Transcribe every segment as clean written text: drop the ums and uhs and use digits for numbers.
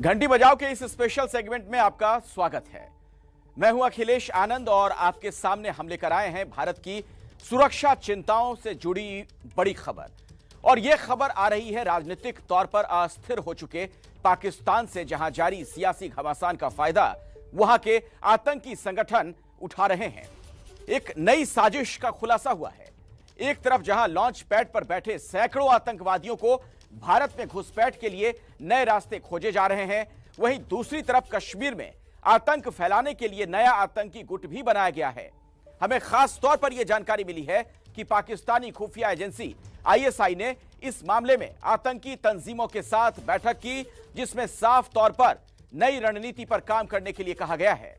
घंटी बजाओ के इस स्पेशल सेगमेंट में आपका स्वागत है। मैं हूं अखिलेश आनंद और आपके सामने हम लेकर आए हैं भारत की सुरक्षा चिंताओं से जुड़ी बड़ी खबर। और यह खबर आ रही है राजनीतिक तौर पर अस्थिर हो चुके पाकिस्तान से, जहां जारी सियासी घमासान का फायदा वहां के आतंकी संगठन उठा रहे हैं। एक नई साजिश का खुलासा हुआ है। एक तरफ जहां लॉन्च पैड पर बैठे सैकड़ों आतंकवादियों को भारत में घुसपैठ के लिए नए रास्ते खोजे जा रहे हैं, वहीं दूसरी तरफ कश्मीर में आतंक फैलाने के लिए नया आतंकी गुट भी बनाया गया है। हमें खास तौर पर यह जानकारी मिली है कि पाकिस्तानी खुफिया एजेंसी आईएसआई ने इस मामले में आतंकी तंजीमों के साथ बैठक की, जिसमें साफ तौर पर नई रणनीति पर काम करने के लिए कहा गया है।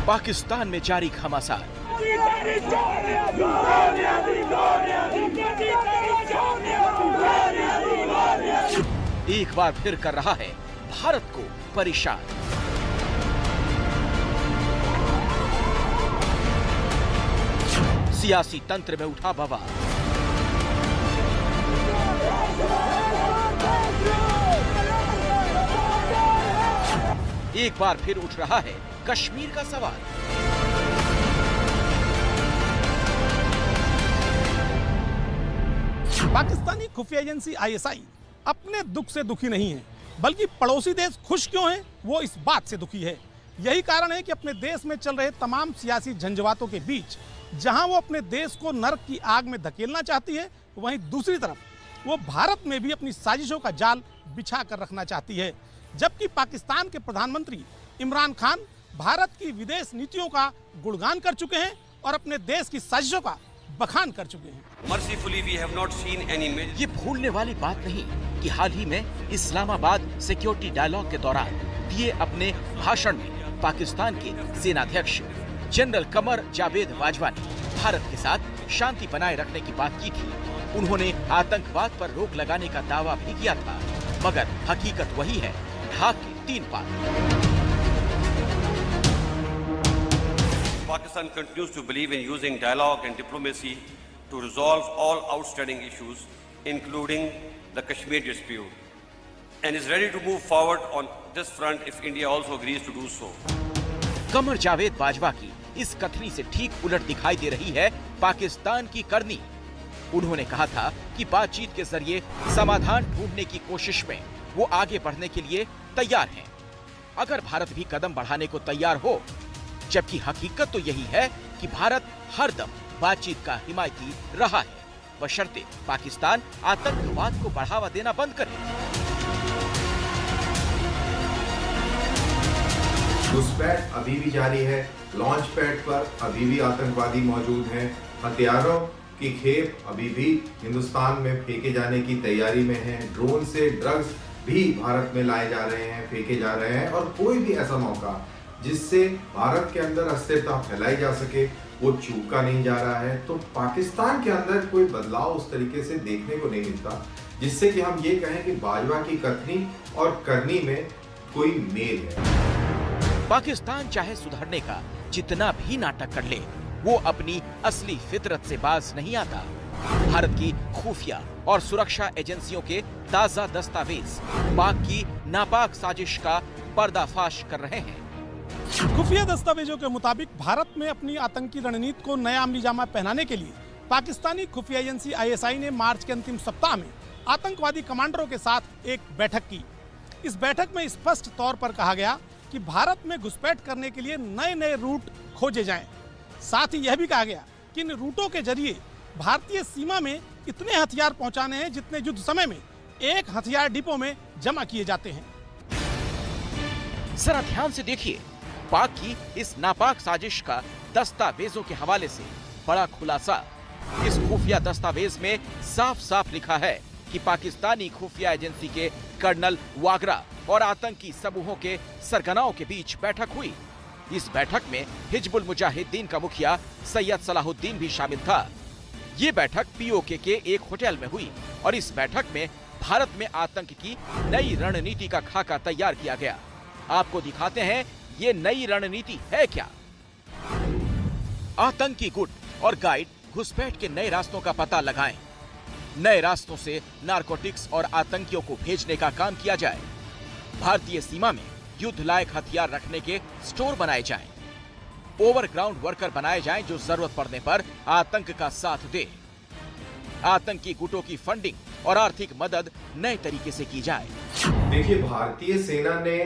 पाकिस्तान में जारी घमासान। एक बार फिर कर रहा है भारत को परेशान। सियासी तंत्र में उठा बवाल। एक बार फिर उठ रहा है कश्मीर का सवाल। पाकिस्तानी खुफिया एजेंसी आईएसआई अपने दुख से दुखी नहीं है, बल्कि पड़ोसी देश खुश क्यों है वो इस बात से दुखी है। यही कारण है कि अपने देश में चल रहे तमाम सियासी झंझावातों के बीच जहां वो अपने देश को नर्क की आग में धकेलना चाहती है, वहीं दूसरी तरफ वो भारत में भी अपनी साजिशों का जाल बिछा कर रखना चाहती है। जबकि पाकिस्तान के प्रधानमंत्री इमरान खान भारत की विदेश नीतियों का गुणगान कर चुके हैं और अपने देश की साजिशों का बखान कर चुके हैं। Mercifully, we have not seen any major... ये भूलने वाली बात नहीं कि हाल ही में इस्लामाबाद सिक्योरिटी डायलॉग के दौरान दिए अपने भाषण में पाकिस्तान के सेनाध्यक्ष जनरल कमर जावेद बाजवा ने भारत के साथ शांति बनाए रखने की बात की थी। उन्होंने आतंकवाद पर रोक लगाने का दावा भी किया था, मगर हकीकत वही है, ढाक के 3 पात। Pakistan continues to believe in using dialogue and diplomacy to resolve all outstanding issues, including the Kashmir dispute, and is ready to move forward on this front if India also agrees to do so. Qamar Javed Bajwa की इस कथनी से ठीक उलट दिखाई दे रही है पाकिस्तान की करनी। उन्होंने कहा था कि बातचीत के जरिए समाधान ढूंढने की कोशिश में वो आगे बढ़ने के लिए तैयार हैं, अगर भारत भी कदम बढ़ाने को तैयार हो। जबकि हकीकत तो यही है कि भारत हरदम बातचीत का हिमायती रहा है, बशर्ते पाकिस्तान आतंकवाद को बढ़ावा देना बंद करे। घुसपैठ अभी भी जारी है। लॉन्च पैड पर अभी भी आतंकवादी मौजूद हैं। हथियारों की खेप अभी भी हिंदुस्तान में फेंके जाने की तैयारी में है। ड्रोन से ड्रग्स भी भारत में लाए जा रहे हैं, फेंके जा रहे हैं, और कोई भी ऐसा मौका जिससे भारत के अंदर अस्थिरता फैलाई जा सके वो चूका नहीं जा रहा है। तो पाकिस्तान के अंदर कोई बदलाव उस तरीके से देखने को नहीं मिलता जिससे कि हम ये कहें कि बाजवा की कथनी और करनी में कोई मेल है। पाकिस्तान चाहे सुधरने का जितना भी नाटक कर ले, वो अपनी असली फितरत से बाज नहीं आता। भारत की खुफिया और सुरक्षा एजेंसियों के ताजा दस्तावेज पाक की नापाक साजिश का पर्दाफाश कर रहे हैं। खुफिया दस्तावेजों के मुताबिक भारत में अपनी आतंकी रणनीति को नया अमली जामा पहनाने के लिए पाकिस्तानी खुफिया एजेंसी आईएसआई ने मार्च के अंतिम सप्ताह में आतंकवादी कमांडरों के साथ एक बैठक की। इस बैठक में स्पष्ट तौर पर कहा गया कि भारत में घुसपैठ करने के लिए नए नए रूट खोजे जाएं। साथ ही यह भी कहा गया कि इन रूटों के जरिए भारतीय सीमा में इतने हथियार पहुंचाने हैं जितने युद्ध समय में एक हथियार डिपो में जमा किए जाते हैं। जरा ध्यान से देखिए, पाक की इस नापाक साजिश का दस्तावेजों के हवाले से बड़ा खुलासा। इस खुफिया दस्तावेज में साफ साफ लिखा है कि पाकिस्तानी खुफिया एजेंसी के कर्नल वागरा और आतंकी समूहों के सरगनाओं के बीच बैठक हुई। इस बैठक में हिजबुल मुजाहिदीन का मुखिया सैयद सलाहुद्दीन भी शामिल था। ये बैठक पीओके के एक होटल में हुई और इस बैठक में भारत में आतंक की नई रणनीति का खाका तैयार किया गया। आपको दिखाते हैं ये नई रणनीति है क्या। आतंकी गुट और गाइड घुसपैठ के नए रास्तों का पता लगाएं। नए रास्तों से नारकोटिक्स और आतंकियों को भेजने का काम किया जाए। भारतीय सीमा में युद्ध लायक हथियार रखने के स्टोर बनाए जाएं। ओवरग्राउंड वर्कर बनाए जाएं जो जरूरत पड़ने पर आतंक का साथ दे। आतंकी गुटों की फंडिंग और आर्थिक मदद नए तरीके से की जाए। देखिए, भारतीय सेना ने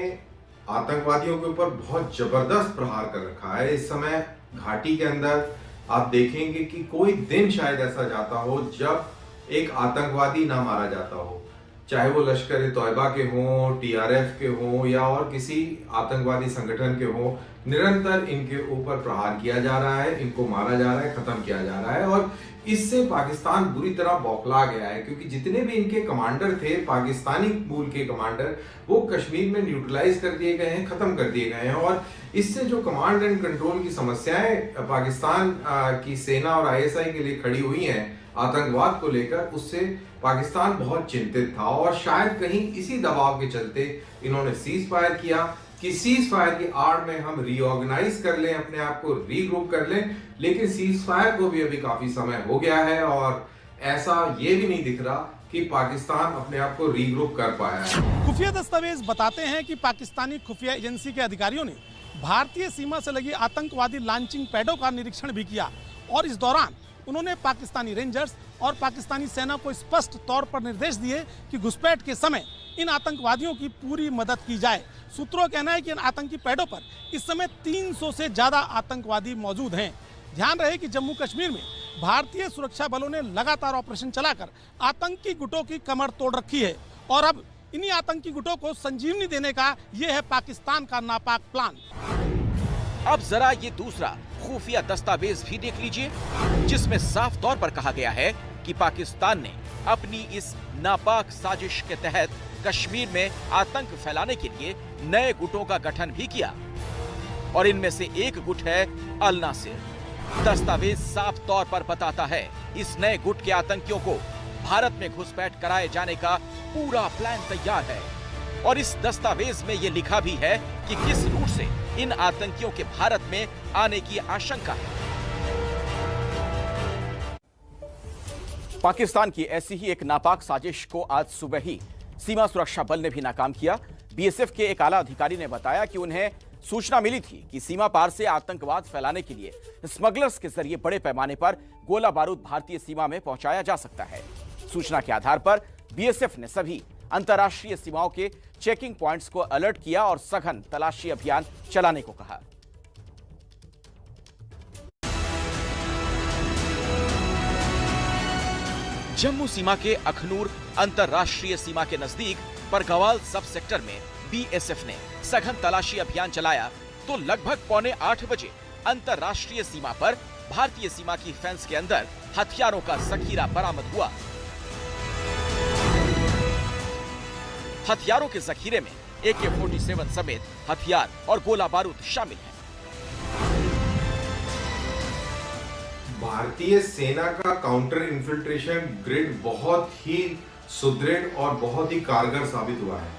आतंकवादियों के ऊपर बहुत जबरदस्त प्रहार कर रखा है। इस समय घाटी के अंदर आप देखेंगे कि कोई दिन शायद ऐसा जाता हो जब एक आतंकवादी ना मारा जाता हो, चाहे वो लश्कर-ए-तौयबा के हों, टीआरएफ के हों या और किसी आतंकवादी संगठन के हों। निरंतर इनके ऊपर प्रहार किया जा रहा है, इनको मारा जा रहा है, खत्म किया जा रहा है और इससे पाकिस्तान बुरी तरह बौखला गया है, क्योंकि जितने भी इनके कमांडर थे, पाकिस्तानी मूल के कमांडर, वो कश्मीर में न्यूट्रलाइज कर दिए गए हैं, खत्म कर दिए गए हैं। और इससे जो कमांड एंड कंट्रोल की समस्याएं पाकिस्तान की सेना और आईएसआई के लिए खड़ी हुई हैं आतंकवाद को लेकर, उससे पाकिस्तान बहुत चिंतित था और शायद कहीं इसी दबाव के चलते इन्होंने सीज फायर किया कि सीज फायर की आड़ में हम रीऑर्गेनाइज कर लें, अपने आप को रीग्रुप कर लें। लेकिन सीज फायर को भी अभी काफी समय हो गया है और ऐसा ये भी नहीं दिख रहा कि पाकिस्तान अपने आप को रीग्रुप कर पाया है। खुफिया दस्तावेज बताते हैं कि पाकिस्तानी खुफिया एजेंसी के अधिकारियों ने भारतीय सीमा से लगी आतंकवादी लॉन्चिंग पैडों का निरीक्षण भी किया और इस दौरान उन्होंने पाकिस्तानी रेंजर्स और पाकिस्तानी सेना को स्पष्ट तौर पर निर्देश दिए कि घुसपैठ के समय इन आतंकवादियों की पूरी मदद की जाए। सूत्रों का कहना है कि इन आतंकी पैडों पर इस समय 300 से ज्यादा आतंकवादी मौजूद हैं। ध्यान रहे कि जम्मू कश्मीर में भारतीय सुरक्षा बलों ने लगातार ऑपरेशन चलाकर आतंकी गुटों की कमर तोड़ रखी है और अब इन्हीं आतंकी गुटों को संजीवनी देने का ये है पाकिस्तान का नापाक प्लान। अब जरा ये दूसरा खुफिया दस्तावेज भी देख लीजिए, जिसमें साफ तौर पर कहा गया है कि पाकिस्तान ने अपनी इस नापाक साजिश के तहत कश्मीर में आतंक फैलाने के लिए नए गुटों का गठन भी किया और इनमें से एक गुट है अल नासिर। दस्तावेज साफ तौर पर बताता है इस नए गुट के आतंकियों को भारत में घुसपैठ कराए जाने का पूरा प्लान तैयार है और इस दस्तावेज में ये लिखा भी है कि किस रूट से इन आतंकियों के भारत में आने की आशंका है। पाकिस्तान की ऐसी ही एक नापाक साजिश को आज सुबह ही सीमा सुरक्षा बल ने भी नाकाम किया। बीएसएफ के एक आला अधिकारी ने बताया कि उन्हें सूचना मिली थी कि सीमा पार से आतंकवाद फैलाने के लिए स्मगलर्स के जरिए बड़े पैमाने पर गोला बारूद भारतीय सीमा में पहुंचाया जा सकता है। सूचना के आधार पर बीएसएफ ने सभी अंतर्राष्ट्रीय सीमाओं के चेकिंग पॉइंट्स को अलर्ट किया और सघन तलाशी अभियान चलाने को कहा। जम्मू सीमा के अखनूर अंतर्राष्ट्रीय सीमा के नजदीक परगवाल सब सेक्टर में बीएसएफ ने सघन तलाशी अभियान चलाया तो लगभग 7:45 बजे अंतर्राष्ट्रीय सीमा पर भारतीय सीमा की फेंस के अंदर हथियारों का जखीरा बरामद हुआ। हथियारों के जखीरे में AK-47 समेत हथियार और गोला बारूद शामिल है। भारतीय सेना का काउंटर इन्फिल्ट्रेशन ग्रिड बहुत ही सुदृढ़ और बहुत ही कारगर साबित हुआ है।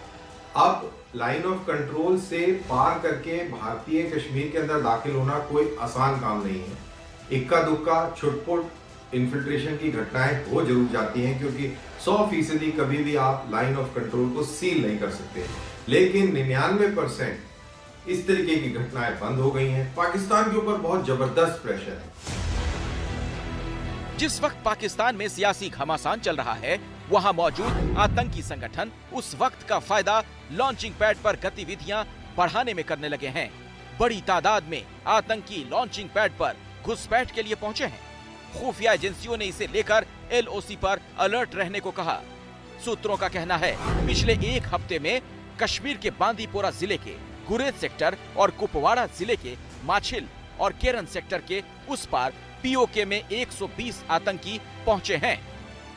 अब लाइन ऑफ कंट्रोल से पार करके भारतीय कश्मीर के अंदर दाखिल होना कोई आसान काम नहीं है। इक्का दुक्का छुटपुट इन्फिल्ट्रेशन की घटनाएं हो जरूर जाती हैं, क्योंकि 100% कभी भी आप लाइन ऑफ कंट्रोल को सील नहीं कर सकते, लेकिन 99% इस तरीके की घटनाएं बंद हो गई हैं। पाकिस्तान के ऊपर बहुत जबरदस्त प्रेशर है। जिस वक्त पाकिस्तान में सियासी घमासान चल रहा है, वहां मौजूद आतंकी संगठन उस वक्त का फायदा लॉन्चिंग पैड पर गतिविधियां बढ़ाने में करने लगे हैं। बड़ी तादाद में आतंकी लॉन्चिंग पैड पर घुसपैठ के लिए पहुंचे हैं। खुफिया एजेंसियों ने इसे लेकर LOC पर अलर्ट रहने को कहा। सूत्रों का कहना है पिछले एक हफ्ते में कश्मीर के बांदीपोरा जिले के गुरेज सेक्टर और कुपवाड़ा जिले के माछिल और केरन सेक्टर के उस पार POK में 120 आतंकी पहुंचे हैं।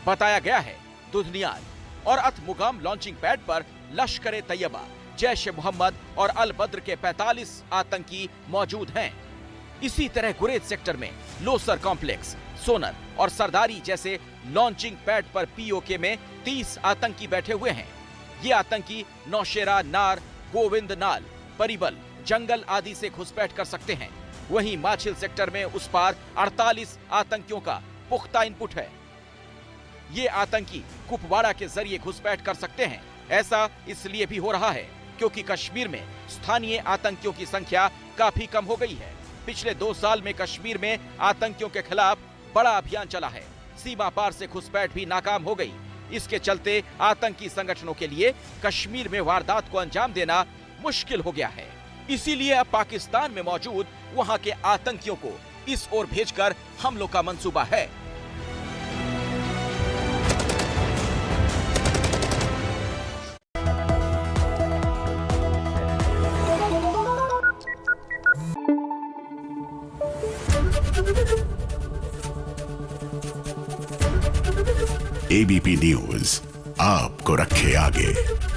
बताया गया है दुधनियाल और अतमुगाम लॉन्चिंग पैड पर लश्कर-ए-तैयबा, जैश-ए-मोहम्मद और अल-बद्र के 45 आतंकी मौजूद हैं। इसी तरह गुरेज सेक्टर में लोसर कॉम्प्लेक्स, सोनर और सरदारी जैसे लॉन्चिंग पैड पर पीओके में 30 आतंकी बैठे हुए हैं। ये आतंकी नौशेरा, नार, गोविंद नाल, परिबल, जंगल आदि से घुसपैठ कर सकते हैं। वहीं माछिल सेक्टर में उस पार 48 आतंकियों का पुख्ता इनपुट है। ये आतंकी कुपवाड़ा के जरिए घुसपैठ कर सकते हैं। ऐसा इसलिए भी हो रहा है क्योंकि कश्मीर में स्थानीय आतंकियों की संख्या काफी कम हो गई है। पिछले 2 साल में कश्मीर में आतंकियों के खिलाफ बड़ा अभियान चला है। सीमा पार से घुसपैठ भी नाकाम हो गई। इसके चलते आतंकी संगठनों के लिए कश्मीर में वारदात को अंजाम देना मुश्किल हो गया है। इसीलिए अब पाकिस्तान में मौजूद वहां के आतंकियों को इस ओर भेजकर हमलों का मंसूबा है। एबीपी न्यूज आपको रखे आगे।